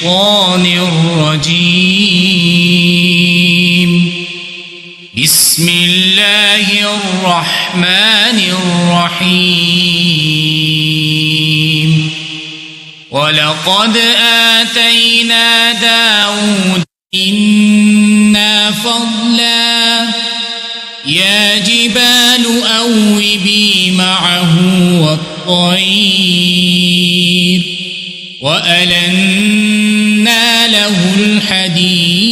الشيطان الرجيم. بسم الله الرحمن الرحيم. ولقد آتينا داود منا فضلا يا جبال أوبي معه والطير وألنا له الحديد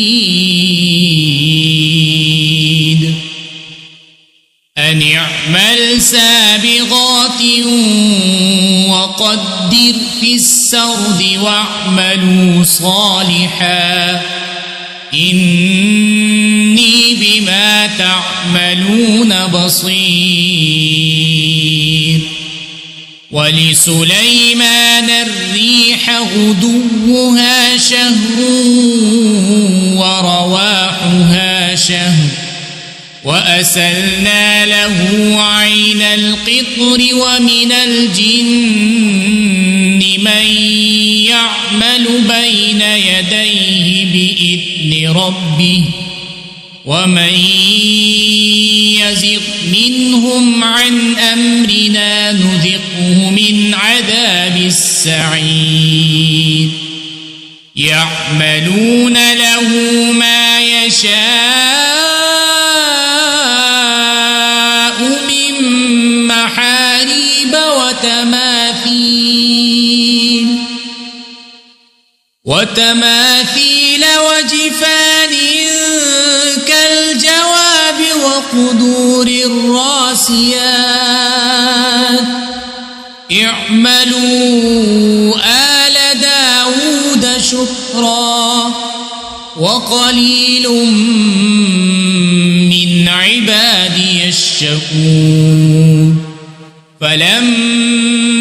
أن اعمل سابغات وقدر في السرد واعملوا صالحا إني بما تعملون بصير. ولسليمان الريح غدوها شهر ورواحها شهر وأسلنا له عين القطر ومن الجن من يعمل بين يديه بإذن ربه ومن يزغ منهم عن أمرنا نذقه من عذاب السعير. يعملون له ما يشاء من محاريب وتماثيل وجفان كالجواب وقدور الراسيات. اعملوا آل داود شكرا وقليل من عبادي الشكور. فلما